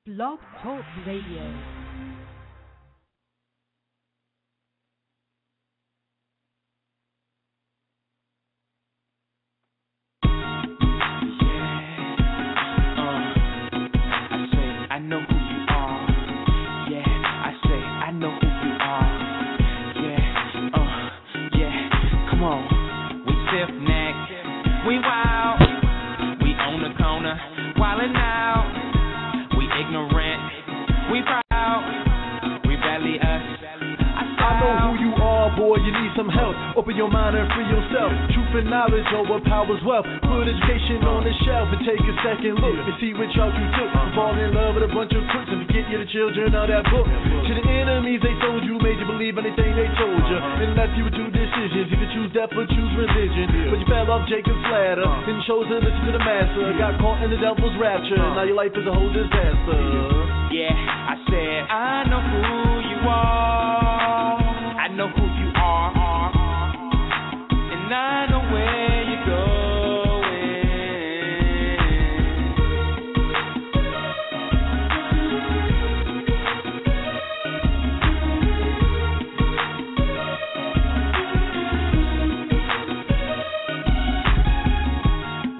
Blog Talk Radio. Open your mind and free yourself. Truth and knowledge overpowers wealth. Put education on the shelf and take a second look and see which route you took. Fall in love with a bunch of crooks and forget you're the children of that book. To the enemies they told you, made you believe anything they told you. And left you with two decisions. You could choose death or choose religion. But you fell off Jacob's ladder and chose to listen to the master. Got caught in the devil's rapture. Now your life is a whole disaster. Yeah, I said I know who you are. I know who you are. I know where you're going.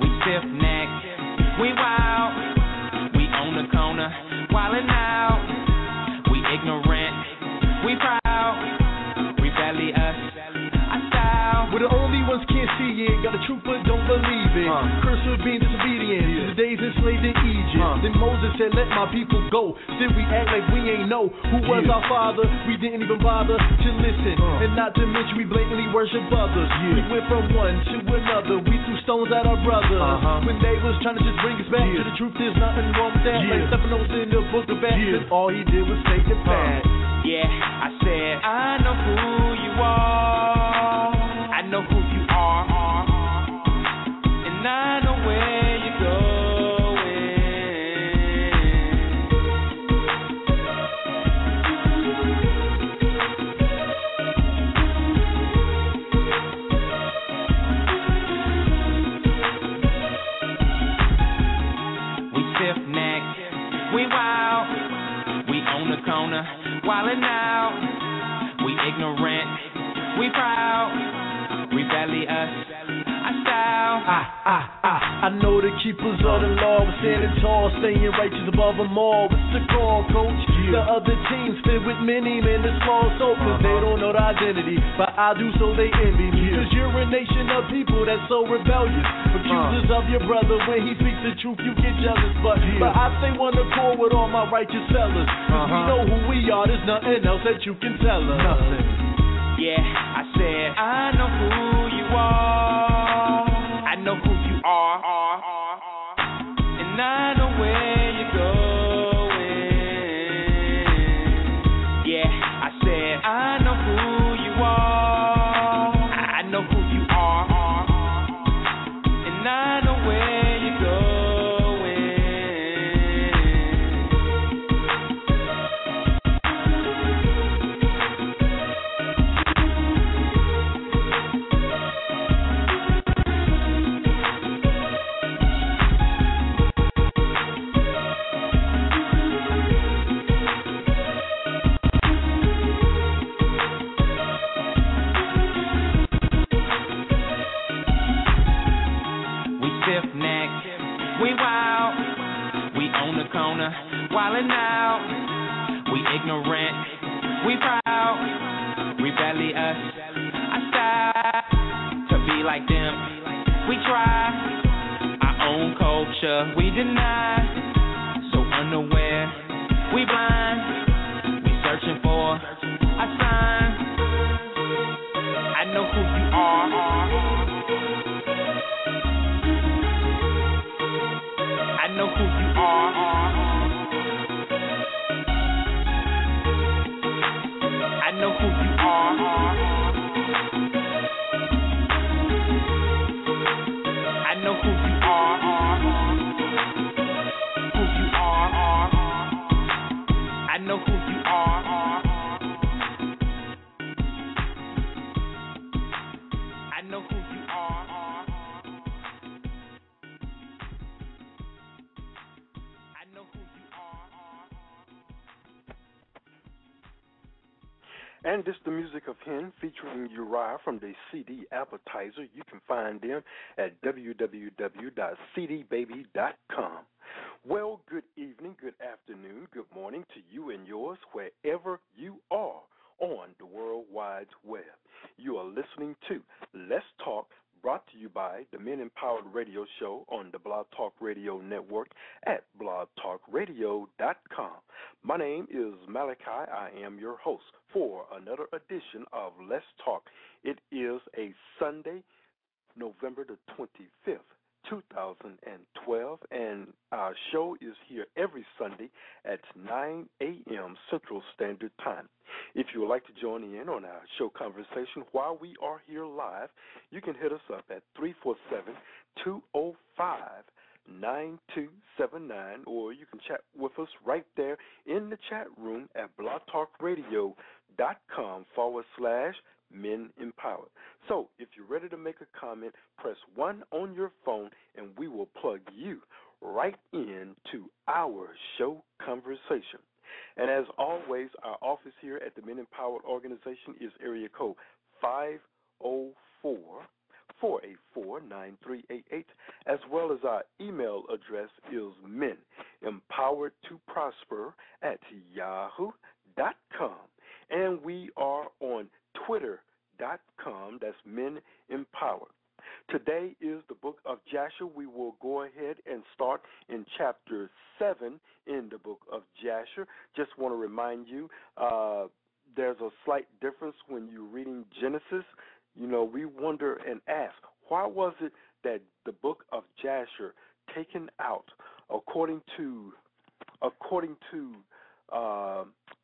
We stiff-necked, we wild, we on the corner, wildin' out. We ignorant, we proud, rebellious. We're the only ones can't see it. Got a truth but don't believe it. Cursed with being disobedient to the days enslaved in Egypt. Then Moses said, let my people go. Still we act like we ain't know who was our father. We didn't even bother to listen. And not to mention we blatantly worship others. We went from one to another. We threw stones at our brothers. When they was trying to just bring us back to the truth, there's nothing wrong with that. Like stepping over in the book of Acts. All he did was take it back. Yeah, I said I know who you are. I know who you are, and I know where you're going. We stiff-necked, we wild, we on the corner, wildin' out. We ignorant, we proud, rebellious, I style. I know the keepers of the law were standing tall, staying righteous above them all. What's the call, coach? The other teams filled with many men and small souls, cause they don't know the identity, but I do, so they envy me. Cause you're a nation of people that's so rebellious, accusers of your brother. When he speaks the truth, you get jealous. But I stay one accord with all my righteous fellas, cause we know who we are, there's nothing else that you can tell us. Nothing. Yeah, I said I know who you are. I know who you are, and I know where you're going. Yeah, I said I know who you are. I know who you are, and I know where you're going. We wild, we on the corner, wildin' out. We ignorant, we proud, rebellious, I style to be like them. We try our own culture, we deny. So unaware, we blind, we searching for a sign. I know who you are. I know who you are. I know who you are. I know who you are. And this is the music of him featuring Uriah from the CD Appetizer. You can find them at www.cdbaby.com. Well, good evening, good afternoon, good morning to you and yours wherever you are on the World Wide Web. You are listening to Let's Talk, brought to you by the Men Empowered Radio Show on the Blog Talk Radio Network at blogtalkradio.com. My name is Malachi. I am your host for another edition of Let's Talk. It is a Sunday, November the 25th, 2012, and our show is here every Sunday at 9 a.m. Central Standard Time. If you would like to join in on our show conversation while we are here live, you can hit us up at 347-205-9279, or you can chat with us right there in the chat room at blogtalkradio.com/Men Empowered. So if you're ready to make a comment, press 1 on your phone, and we will plug you right into our show conversation. And as always, our office here at the Men Empowered Organization is area code 504-484-9388, as well as our email address is menempoweredtoprosper@yahoo.com. And we are on Twitter.com, that's Men Empowered. Today is the book of Jasher. We will go ahead and start in chapter 7 in the book of Jasher. Just want to remind you, there's a slight difference when you're reading Genesis. You know, we wonder and ask, why was it that the book of Jasher taken out according to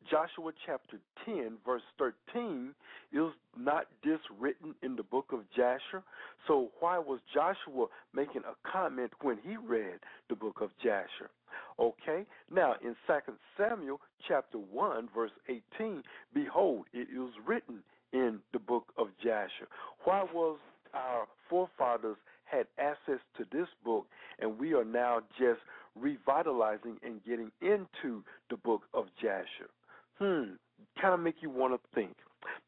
Joshua chapter 10, verse 13, is not this written in the book of Jasher? So why was Joshua making a comment when he read the book of Jasher? Okay, now in 2 Samuel chapter 1, verse 18, behold, it is written in the book of Jasher. Why was our forefathers had access to this book, and we are now just revitalizing and getting into the book of Jasher? Kind of make you want to think.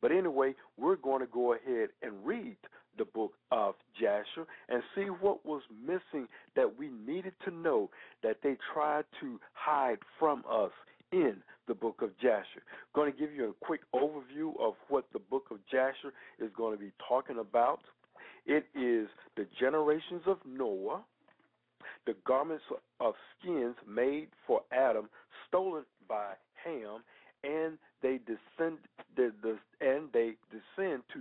But anyway, we're going to go ahead and read the book of Jasher and see what was missing that we needed to know that they tried to hide from us in the book of Jasher. Going to give you a quick overview of what the book of Jasher is going to be talking about. It is the generations of Noah, the garments of skins made for Adam, stolen by Ham, and they descend to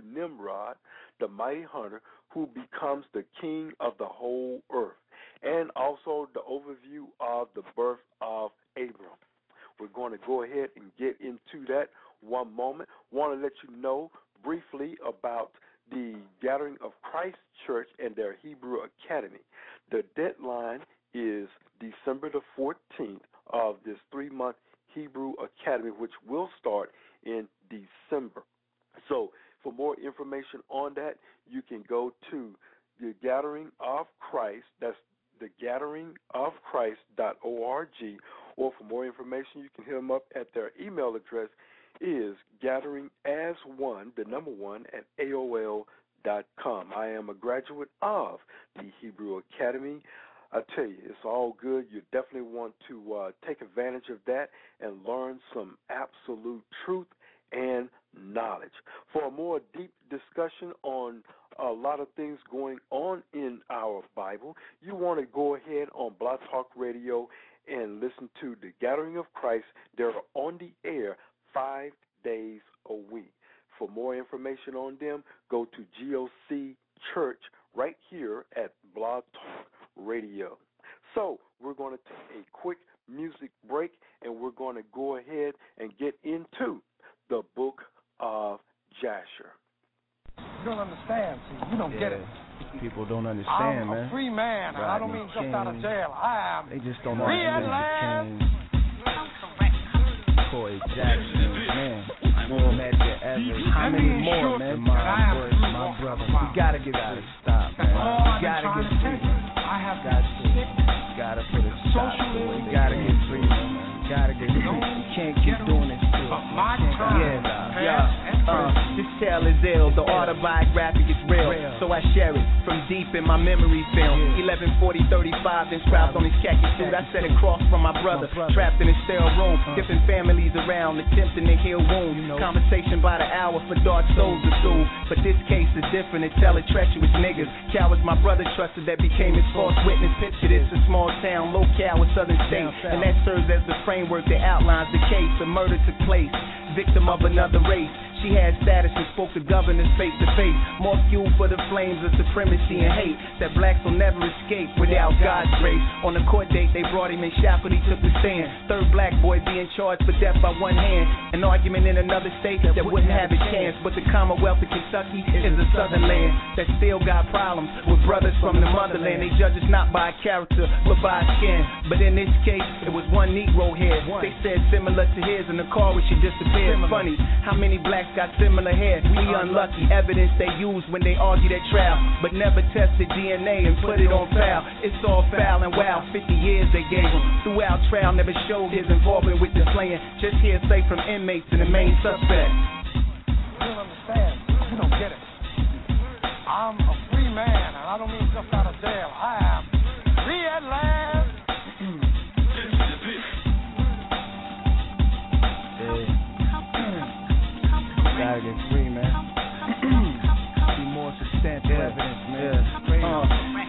Nimrod, the mighty hunter, who becomes the king of the whole earth, and also the overview of the birth of Abram. We're going to go ahead and get into that one moment. Want to let you know briefly about the Gathering of Christ Church and their Hebrew Academy. The deadline is December the 14th of this 3-month Hebrew Academy, which will start in December. So for more information on that, you can go to the Gathering of Christ, that's thegatheringofchrist.org, or for more information, you can hit them up at their email address is gatheringas1, I am a graduate of the Hebrew Academy. I tell you, it's all good. You definitely want to take advantage of that and learn some absolute truth and knowledge. For a more deep discussion on a lot of things going on in our Bible, you want to go ahead on Blog Talk Radio and listen to the Gathering of Christ. They're on the air 5 days a week. For more information on them, go to GOC Church right here at Blog Talk Radio. So we're going to take a quick music break, and we're going to go ahead and get into the book of Jasher. You don't understand, see. You don't get it. People don't understand, man. I'm a free man, and I don't mean just out of jail. I am They just don't free at understand. last. Corey Jackson, man. More mad than ever. How many more, man? My boys, my brother. We gotta get out of stop, man. We gotta get free. I have got sick. Gotta put a stop to it. We gotta get free, man. Gotta get free. We can't keep doing this to us. My time yeah. tale is ill, the autobiographic is real, so I share it from deep in my memory film. 11:40:35, then strapped on his khaki suit. I sat across from my brother, trapped in his sterile room. Different families around, attempting to heal wounds. Conversation by the hour for dark souls to soothe. But this case is different, it tell it treacherous niggas. Cowards my brother trusted that became his false witness. Picture this, a small town, locale, a southern state. And that serves as the framework that outlines the case. The murder took place, victim of another race. She had status and spoke to governors face to face. More fuel for the flames of supremacy and hate that blacks will never escape without God's grace. On the court date, they brought him in shackled, he took the stand. Third black boy being charged for death by one hand. An argument in another state that wouldn't have a chance. But the Commonwealth of Kentucky is a southern land that still got problems with brothers from the motherland. They judge us not by character, but by skin. But in this case, it was one Negro head. They said similar to his in the car when she disappeared. Funny, how many blacks got similar hair? We unlucky. Evidence they used when they argued at trial, but never tested DNA and put it on file. It's all foul and wow. 50 years they gave him. Throughout trial, never showed his involvement with the slaying. Just hearsay from inmates and the main suspect. You don't understand. You don't get it. I'm a free man, and I don't mean just out of jail. I am free at last. Gotta get free, man. Be more substantial evidence, man.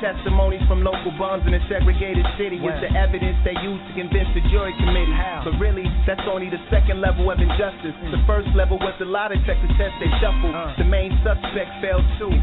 Testimonies from local bums in a segregated city is the evidence they use to convince the jury committee. But really, that's only the second level of injustice. The first level was the lie detector test they shuffled. The main suspect failed too.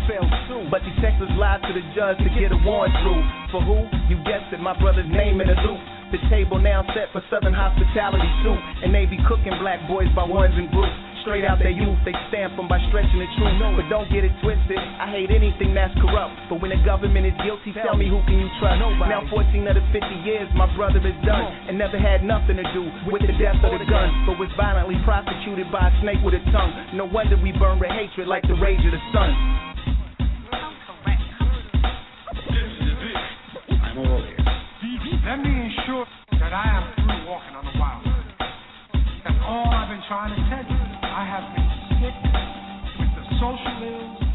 But detectives lied to the judge to get a warrant through. For who? You guessed it, my brother's name in the loop. The table now set for Southern hospitality soup, and they be cooking black boys by ones and groups. Straight out their youth, they stamp them by stretching the truth. But don't get it twisted, I hate anything that's corrupt. But when the government is guilty, tell me who can you trust? Now 14 of the 50 years my brother is done, and never had nothing to do with the death of the gun, but was violently prosecuted by a snake with a tongue. No wonder we burn with hatred like the rage of the sun. Let me ensure that I am through walking on the wild. That's all I've been trying to tell you. I have been sick with the social ills.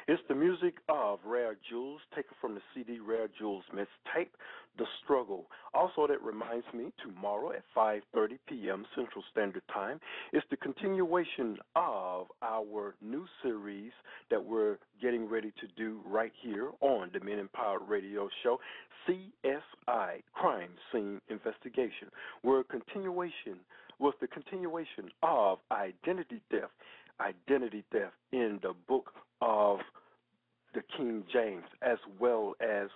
It's the music of Rare Jewels, taken from the CD Rare Jewels mixtape, The Struggle. Also, that reminds me, tomorrow at 5:30 p.m. Central Standard Time, it's the continuation of our new series that we're getting ready to do right here on the Men Empowered Radio Show, CSI, Crime Scene Investigation. We're the continuation of identity theft in the book of the King James, as well as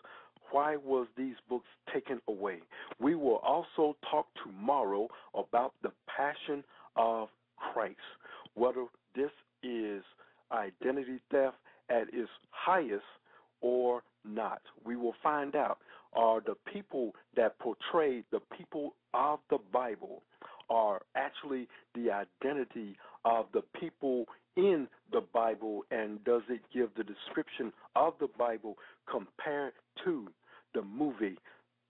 why was these books taken away. We will also talk tomorrow about the Passion of Christ, whether this is identity theft at its highest or not. We will find out, are the people that portray the people of the Bible are actually the identity of the people in the Bible, and does it give the description of the Bible compared to the movie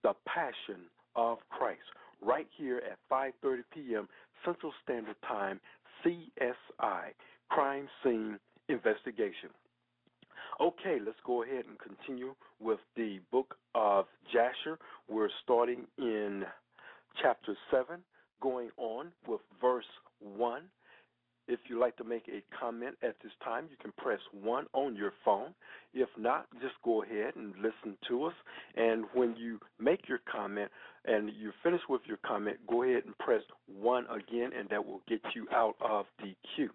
The Passion of Christ, right here at 5:30 p.m. Central Standard Time, CSI, Crime Scene Investigation. Okay, let's go ahead and continue with the book of Jasher. We're starting in chapter 7, going on with verse 1. If you'd like to make a comment at this time, you can press 1 on your phone. If not, just go ahead and listen to us. And when you make your comment and you're finished with your comment, go ahead and press 1 again, and that will get you out of the queue.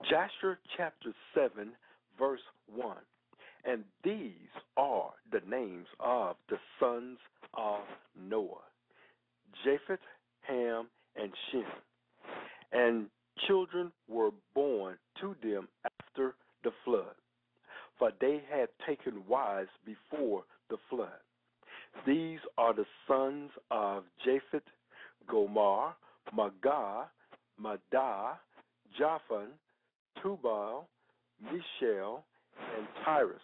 Jasher chapter 7, verse 1. And these are the names of the sons of Noah: Japheth, Ham, and Shem. And children were born to them after the flood, for they had taken wives before the flood. These are the sons of Japheth: Gomer, Magog, Madai, Japhon, Tubal, Meshach, and Tyrus,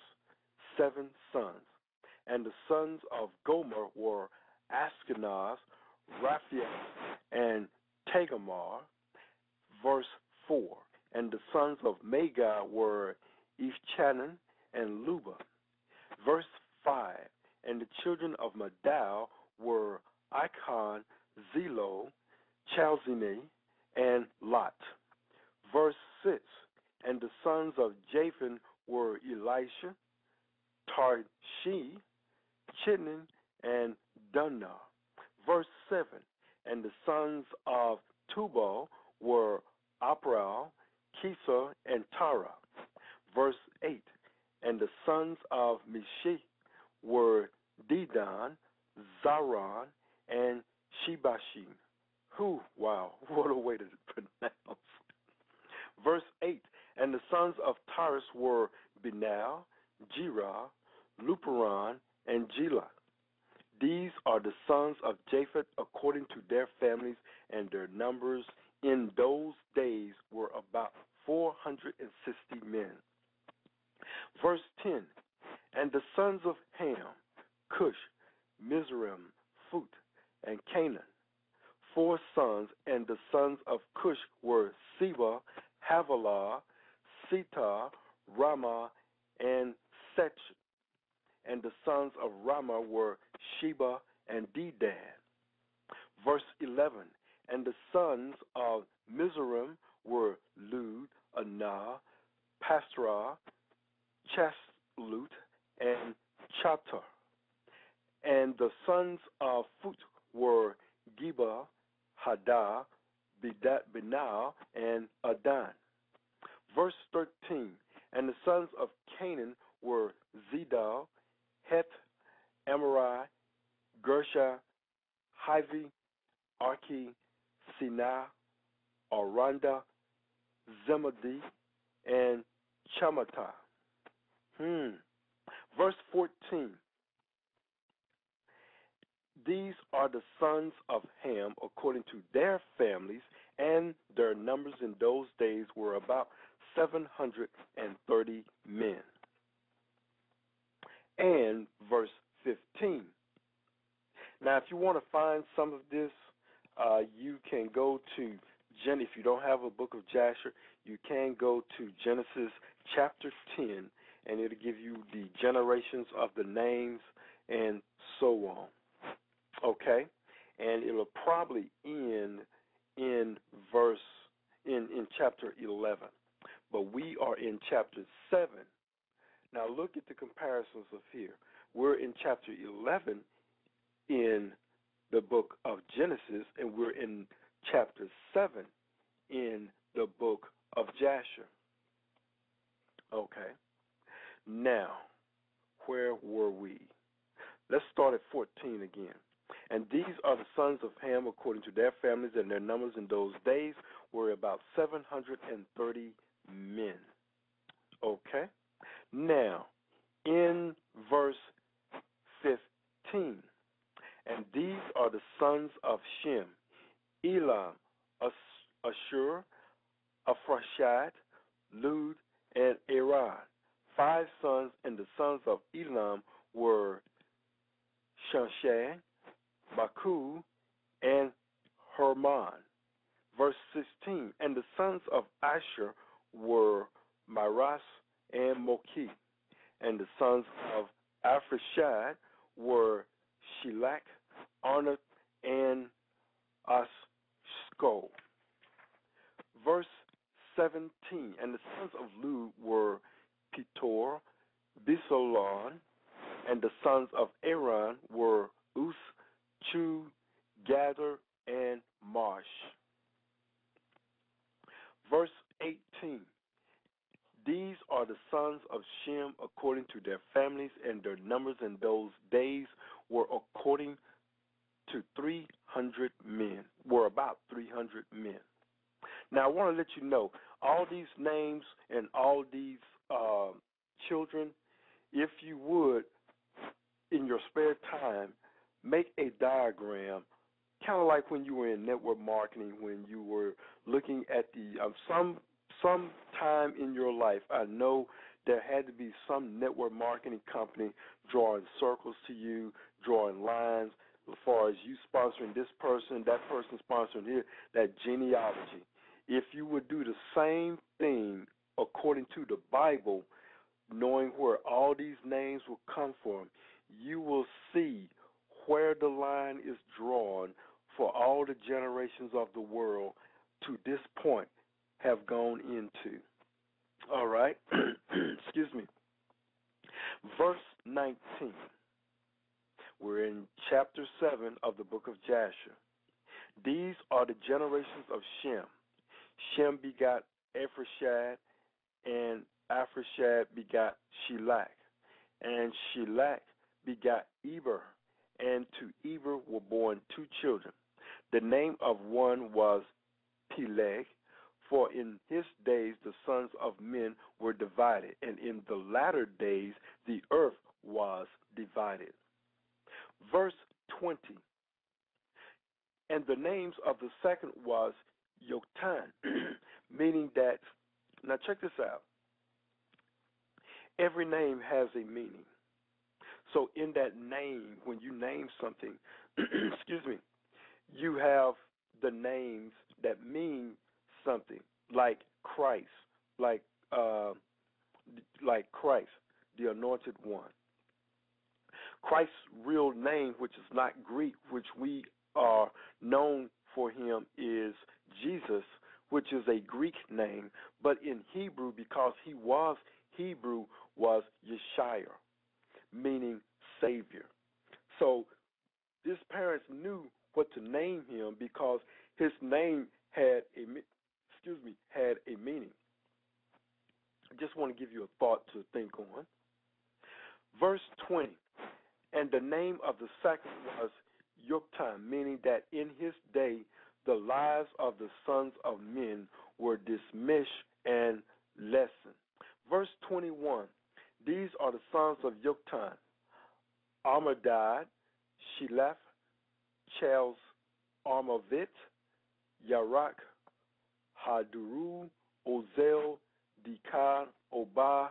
7 sons. And the sons of Gomer were Ashkenaz, Raphael, and Tagamar. Verse 4. and the sons of Mae'ka were Ishchanan and Luba. Verse 5, and the children of Madal were Icon, Zelo, Chalzini, and Lot. Verse 6, and the sons of Japhan were Elisha, Tarshi, Chitnan, and Dunna. Verse 7, and the sons of Tubal were Apral, Kisa, and Tara. Verse 8, and the sons of Mishi were Dedan, Zaran, and Shebashim. Wow, what a way to pronounce. Verse 8, and the sons of Taris were Benal, Jerah, Luperon, and Jela. These are the sons of Japheth according to their families, and their numbers in those days were about 460 men. Verse 10, and the sons of Ham, Cush, Mizraim, Phut, and Canaan. 4 sons, and the sons of Cush were Seba, Havilah, Sita, Ramah, and Sech. And the sons of Ramah were Sheba and Dedan. Verse 11, and the sons of Mizraim were Lud, Anah, Pasra, Chaslut, and Chatar. And the sons of Phut were Geba, Haddah, Benah, and Adan. Verse 13, and the sons of Canaan were Zedal, Heth, Amari, Gersha, Hivi, Arki, Sinah, Aranda, Zemadi, and Chamatah. Verse 14, these are the sons of Ham according to their families, and their numbers in those days were about 730 men. And verse 15. Now, if you want to find some of this, you can go to if you don't have a book of Jasher, you can go to Genesis chapter 10, and it'll give you the generations of the names and so on. Okay? And it'll probably end in chapter 11. But we are in chapter 7. Now look at the comparisons of here. We're in chapter 11 in the book of Genesis, and we're in chapter 7 in the book of Jasher. Okay. Now, where were we? Let's start at 14 again. And these are the sons of Ham according to their families, and their numbers in those days were about 730 men. Okay? Now, in verse 15, and these are the sons of Shem, Elam, Ashur, Aphrashad, Lud, and Aran. 5 sons, and the sons of Elam were Shanshan, Baku, and Herman. Verse 16, and the sons of Asher were Miras and Moki, and the sons of Aphrashad were Shelach, Arnath, and Ashko. Verse 17, and the sons of Lud were Petor, Bisolon, and the sons of Aaron were Us, Chu, Gather, and Marsh. Verse 18, these are the sons of Shem according to their families, and their numbers in those days were according to 300 men, were about 300 men. Now, I want to let you know, all these names and all these children, if you would, in your spare time, make a diagram, kind of like when you were in network marketing, when you were looking at the some time in your life, I know there had to be some network marketing company drawing circles to you, drawing lines as far as you sponsoring this person, that person sponsoring here, that genealogy. if you would do the same thing according to the Bible, knowing where all these names will come from, you will see where the line is drawn for all the generations of the world to this point have gone into. All right? Excuse me. Verse 19. We're in chapter 7 of the book of Jasher. These are the generations of Shem. Shem begot Ephrathad, and Ephrathad begot Shelach, and Shelach begot Eber, and to Eber were born 2 children. The name of one was Peleg, for in his days the sons of men were divided, and in the latter days the earth was divided. Verse 20. And the names of the second was Yoktan, meaning that, now check this out, every name has a meaning. So in that name, when you name something, excuse me, you have the names that mean something, like Christ, like Christ, the Anointed One. Christ's real name, which is not Greek, which we are known for him, is Jesus, which is a Greek name, but in Hebrew, because he was Hebrew, was Yeshua, meaning Savior. So his parents knew what to name him because his name had a meaning. I just want to give you a thought to think on. Verse 20, and the name of the second was Yoktan, meaning that in his day the lives of the sons of men were dismissed and lessened. Verse 21, these are the sons of Yoktan: Armadad, Sheleph, Chels, Armavit, Yarak, Haduru, Ozel, Dikar, Obah,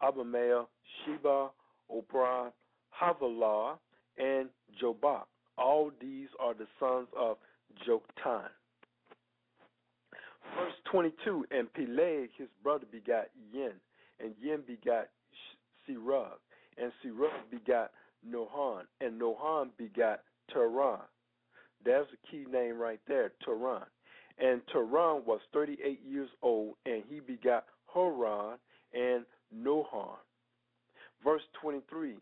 Abimael, Sheba, Obran, Havilah, and Jobab. All these are the sons of Joktan. Verse 22, and Peleg, his brother, begot Yen, and Yen begot Serug, and Serug begot Nohan, and Nohan begot Taran. There's a key name right there, Taran. And Taran was 38 years old, and he begot Haran and Nohan. Verse 23,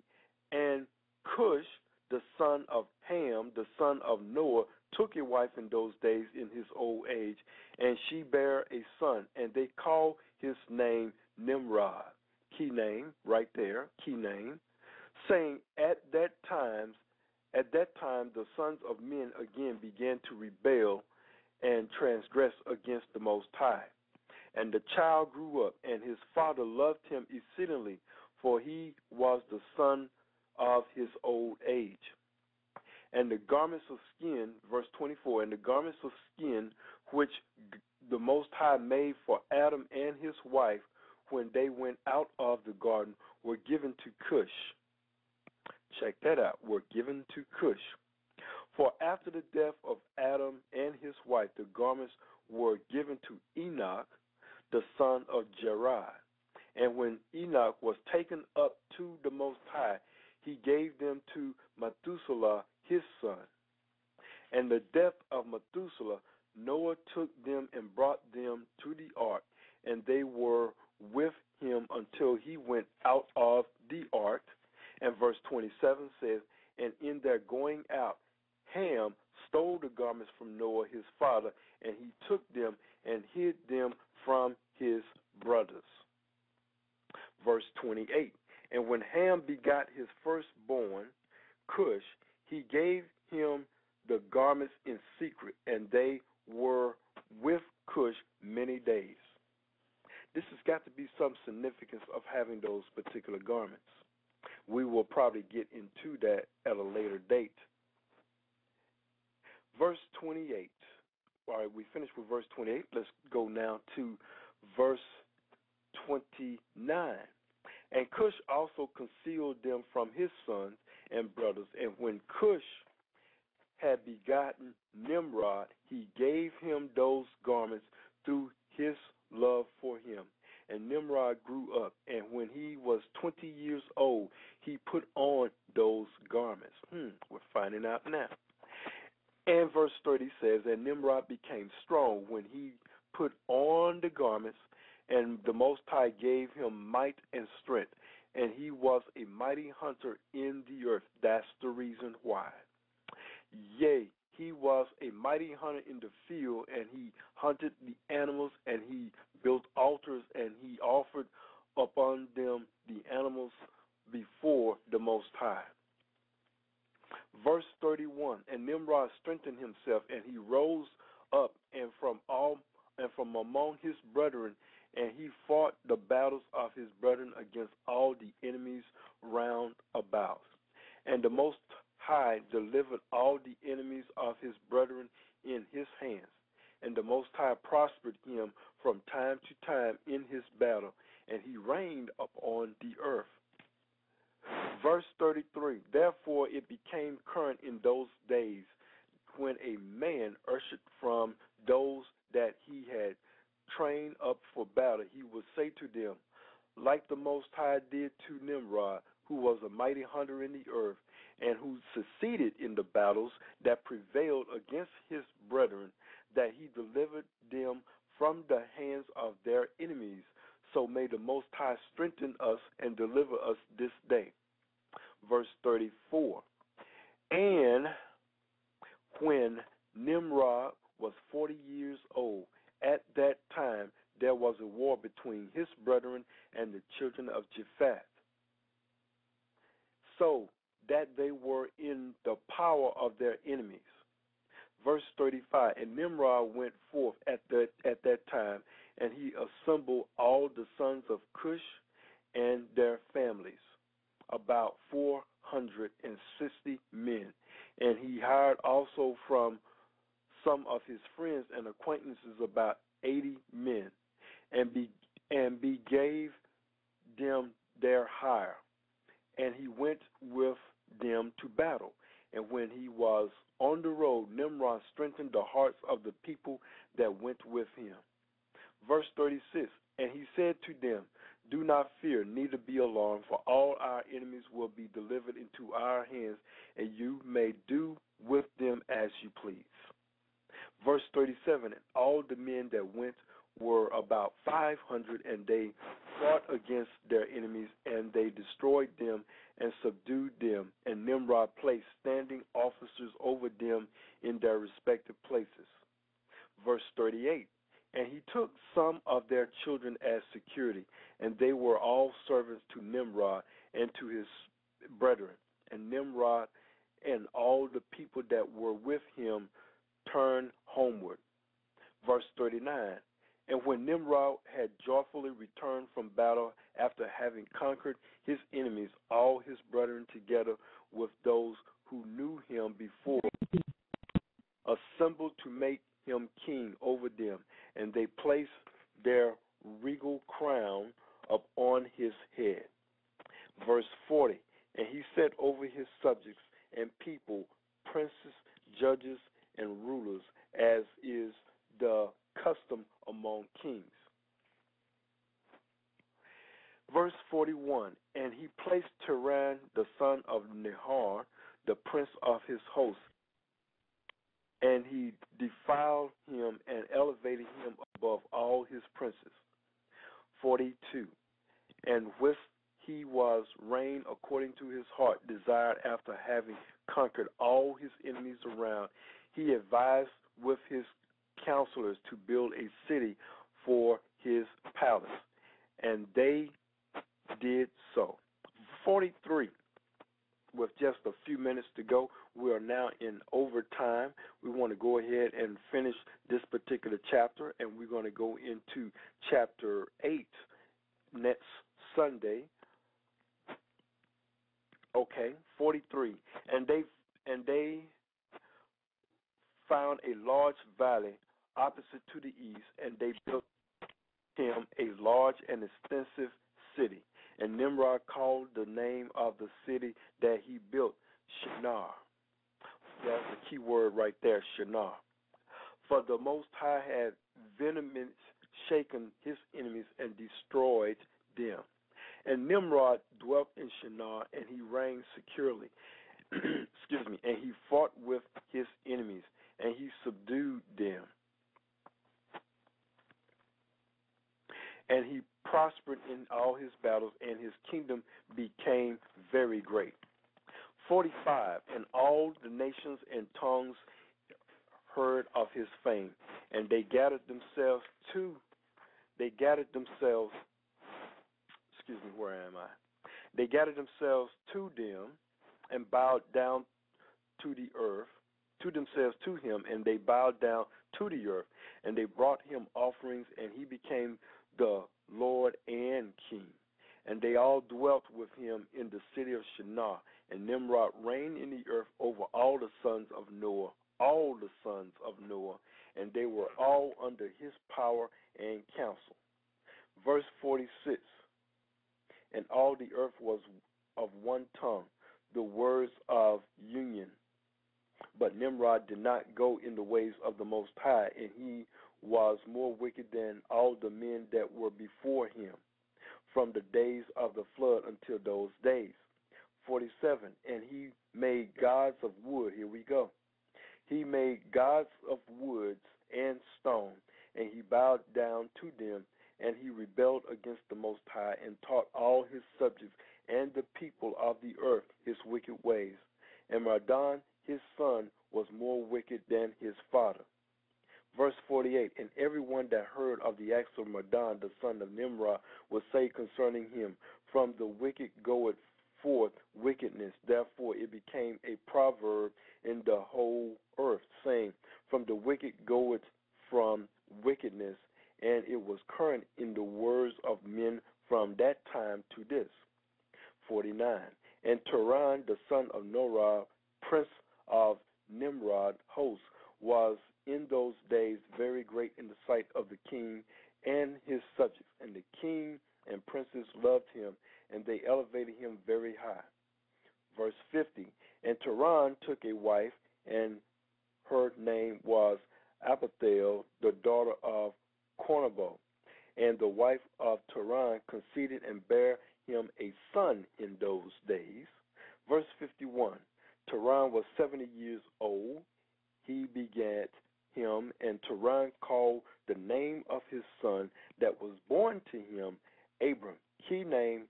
and Cush, the son of Ham, the son of Noah, took a wife in those days in his old age, and she bare a son, and they called his name Nimrod. Key name right there, key name, saying at that time the sons of men again began to rebel and transgress against the Most High. And the child grew up, and his father loved him exceedingly, for he was the son of his old age. And the garments of skin, verse 24, and the garments of skin which the Most High made for Adam and his wife when they went out of the garden were given to Cush. Check that out, were given to Cush. For after the death of Adam and his wife, the garments were given to Enoch, the son of Jared. And when Enoch was taken up to the Most High, he gave them to Methuselah, his son. And the death of Methuselah, Noah took them and brought them to the ark, and they were with him until he went out of the ark. And verse 27 says, and in their going out, Ham stole the garments from Noah his father, and he took them and hid them from his brothers. Verse 28, and when Ham begot his firstborn, Cush, he gave him the garments in secret, and they were with Cush many days. This has got to be some significance of having those particular garments. We will probably get into that at a later date. Verse 28. All right, we finished with verse 28. Let's go now to verse 29. And Cush also concealed them from his sons and brothers. And when Cush had begotten Nimrod, he gave him those garments stop now. And verse 30 says, and Nimrod became strong when he put on the garments, and the Most High gave him might and strength, and he was a mighty hunter in the earth. That's the reason why. Yea, he was a mighty hunter in the field, and he hunted the animals, and he built altars, and he offered upon them the animals before the Most High. Verse 31, and Nimrod strengthened himself, and he rose up and from among his brethren, and he fought the battles of his brethren against all the enemies round about. And the Most High delivered all the enemies of his brethren in his hands. And the Most High prospered him from time to time in his battle, and he reigned upon the earth. Verse 33, therefore it became current in those days when a man ushered from those that he had trained up for battle, he would say to them, like the Most High did to Nimrod, who was a mighty hunter in the earth, and who succeeded in the battles that prevailed against his brethren, that he delivered them from the hands of their enemies. So may the Most High strengthen us and deliver us this day. Verse 34, and when Nimrod was 40 years old, at that time there was a war between his brethren and the children of Japheth, so that they were in the power of their enemies. Verse 35, and Nimrod went forth at that time, and he assembled all the sons of Cush and their families, about 460 men. And he hired also from some of his friends and acquaintances about 80 men, and gave them their hire. And he went with them to battle. And when he was on the road, Nimrod strengthened the hearts of the people that went with him. Verse 36, and he said to them, do not fear, neither be alarmed, for all our enemies will be delivered into our hands, and you may do with them as you please. Verse 37, and all the men that went were about 500, and they fought against their enemies, and they destroyed them and subdued them. And Nimrod placed standing officers over them in their respective places. Verse 38, and he took some of their children as security, and they were all servants to Nimrod and to his brethren. And Nimrod and all the people that were with him turned homeward. Verse 39, and when Nimrod had joyfully returned from battle after having conquered his enemies, all his brethren together with those who knew him before assembled to make him king over them, and they placed their regal crown upon his head. Verse 40, and he set over his subjects and people, princes, judges, and rulers, as is the custom among kings. Verse 41, and he placed Tehran, the son of Nahor, the prince of his host, and he defiled him and elevated him above all his princes. 42, and with he was reigned according to his heart, desired after having conquered all his enemies around. He advised with his counselors to build a city for his palace, and they did so. 43, with just a few minutes to go, we are now in overtime. We want to go ahead and finish this particular chapter, and we're going to go into chapter 8 next Sunday. Okay, 43, and they found a large valley opposite to the east, and they built him a large and extensive city. And Nimrod called the name of the city that he built Shinar. That's the key word right there, Shinar. For the Most High had vehemently shaken his enemies and destroyed them. And Nimrod dwelt in Shinar, and he reigned securely. excuse me, and he fought with his enemies, and he subdued them. And he prospered in all his battles, and his kingdom became very great. 45, and all the nations and tongues heard of his fame, and they gathered themselves, excuse me, where am I? They gathered themselves to them and bowed down to the earth, to themselves to him, and they bowed down to the earth, and they brought him offerings, and he became the Lord and King. And they all dwelt with him in the city of Shinar, and Nimrod reigned in the earth over all the sons of Noah, and they were all under his power and counsel. Verse 46, and all the earth was of one tongue, the words of union. But Nimrod did not go in the ways of the Most High, and he was more wicked than all the men that were before him, from the days of the flood until those days. 47, and he made gods of wood. Here we go. He made gods of woods and stone, and he bowed down to them, and he rebelled against the Most High, and taught all his subjects and the people of the earth his wicked ways. And Mardon, his son, was more wicked than his father. Verse 48, and everyone that heard of the acts of Mardon, the son of Nimrod, will say concerning him, from the wicked goeth forth wickedness. Therefore it became a proverb in the whole earth, saying, from the wicked goeth from wickedness, and it was current in the words of men from that time to this. 49, and Turan, the son of Norah, prince of Nimrod host, was in those days very great in the sight of the king and his subjects, and the king and princes loved him, and they elevated him very high. Verse 50, and Turan took a wife, and her name was Abigail, the daughter of Cornabo, and the wife of Turan conceived and bare him a son in those days. Verse 51, Turan was 70 years old. He begat him, and Turan called the name of his son that was born to him Abram. Key name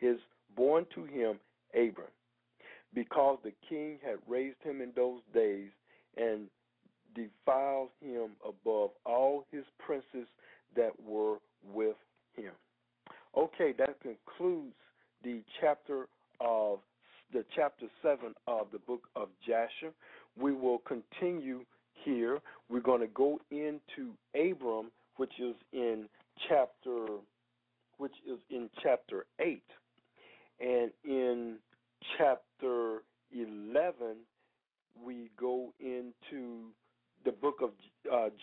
is born to him Abram, because the king had raised him in those days and defiled him above all his princes that were with him. Okay, that concludes the chapter 7 of the book of Jasher. We will continue here. We're going to go into Abram, which is in chapter 8, and in chapter 11 we go into the book of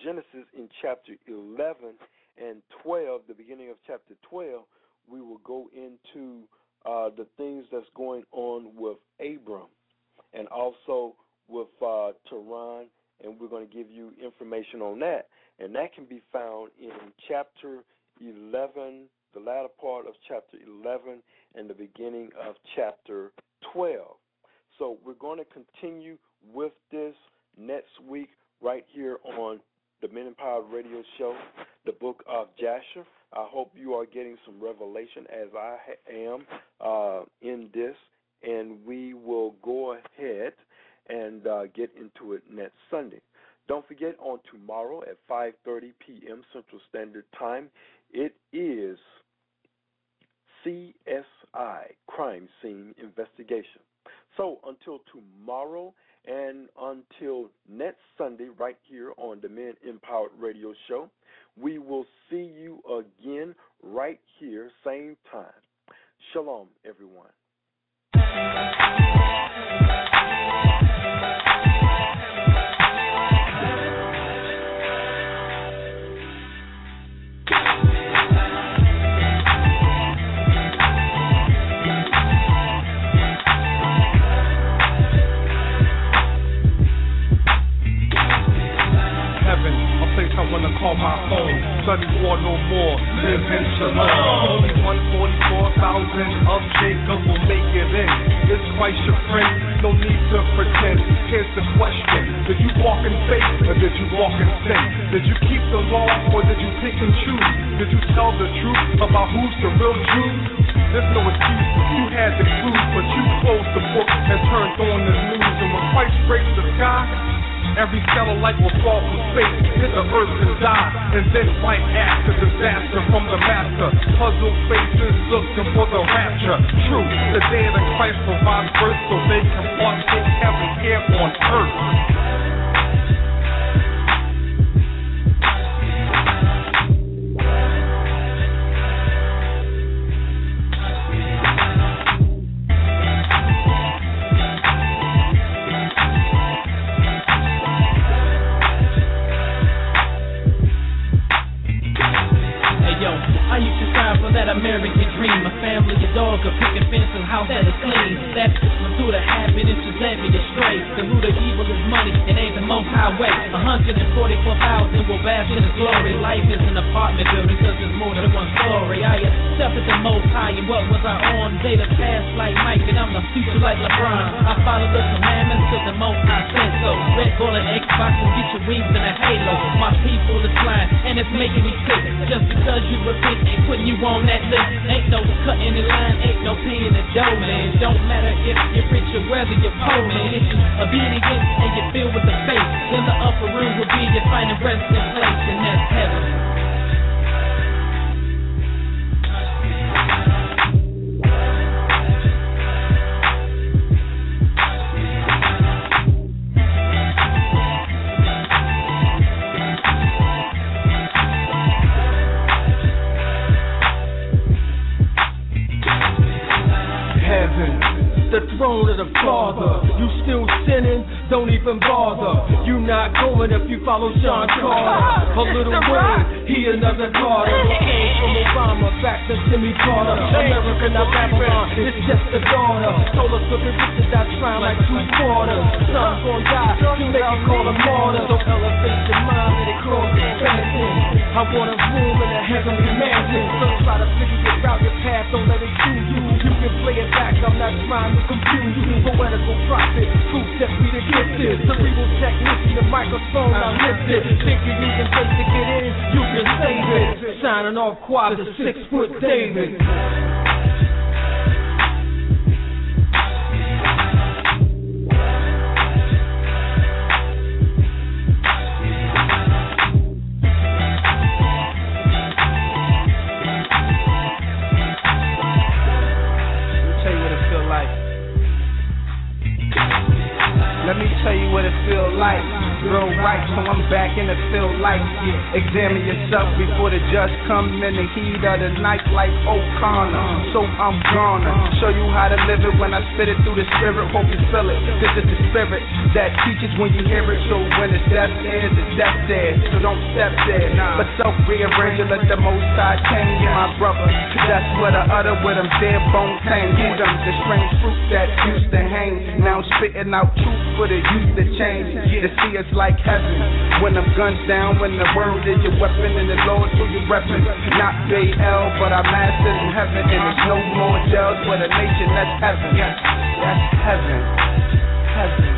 Genesis. In chapter 11 and 12, the beginning of chapter 12, we will go into the things that's going on with Abram and also with Turan, and we're going to give you information on that. And that can be found in chapter 11, the latter part of chapter 11 and the beginning of chapter 12. So we're going to continue with this next week right here on the Men Empowered Radio Show, the book of Jasher. I hope you are getting some revelation as I am in this, and we will go ahead and get into it next Sunday. Don't forget, on tomorrow at 5:30 p.m. Central Standard Time, it is CSI, Crime Scene Investigation. So until tomorrow and until next Sunday right here on the Men Empowered Radio Show, we will see you again right here, same time. Shalom, everyone. Heaven, a place I wanna call call my home. Sunny war no more, live in shalom. Only 144,000 of Jacob will make it in. It's Christ your friend, no need to pretend. Here's the question: did you walk in faith or did you walk in sin? Did you keep the law or did you pick and choose? Did you tell the truth about who's the real Jew? There's no excuse, you had the clues, but you closed the book and turned on the news. And when Christ breaks the sky, every satellite will fall from space, hit the earth and die, and then fight after disaster from the master. Puzzled faces looking for the rapture. True, the day that Christ provides birth so they can partake heaven here on earth. American dream, a family, a dog, a picket fence, and house that is clean. That's through the habit, it's just led me astray. The root of evil is money, it ain't the most highway. 144,000 will bask in his glory. Life is an apartment building, cause there's more than one story. I accepted the most high, and what was I on? Data past like Mike, and I'm the future like LeBron. I follow the commandments, cause the most high said so. Red Bull and Xbox will get your wings in a halo. My people is flying, and it's making me sick. Just because you repent ain't putting you on that list. Ain't no cutting the line, ain't no paying the dough, man. Don't matter if you're rich or whether you're poor, man. If you obedient and you're filled with the faith, then the upper room will be your final resting place, and that's heaven. The throne of the Father, you still sinning, don't even bother. You not going if you follow Sean Carter. A little Wayne, he another Carter. From Obama back to Jimmy Carter. America not Babylon, it's just a daughter. Told us to be rich and die trying like 3/4. Son's gonna die, you make it call a martyr. Don't elevate your mind, let it cross the expansion. I want a room in a heavenly mansion. Don't try to figure out your path, don't let it do you. You can play it back, I'm not trying to confuse you. Poetical prophet, truth that we the gifted. Cerebral technician, the microphone I lifted. Thinking you can take to get in, you can save it. Signing off quad to 6-foot David. Let me tell you what it feel like. Real right, so I'm back in the field like. Examine yourself before the judge come in the heat of the night like O'Connor. So I'm gonna show you how to live it when I spit it through the spirit. Hope you feel it. This is the spirit that teaches when you hear it. So when it's death there, it's death there. So don't step there. But self-rearrange and let the Most High change you, my brother. That's what I utter with them dead bone tang. You them the strange fruit that used to hang. Now spitting out truth for the youth to change. To see us like heaven. When them guns down, when the word is your weapon and the Lord who you reppin'. Not Baal, but our masters in heaven. And there's no more jails for the nation, that's heaven. That's heaven. Heaven.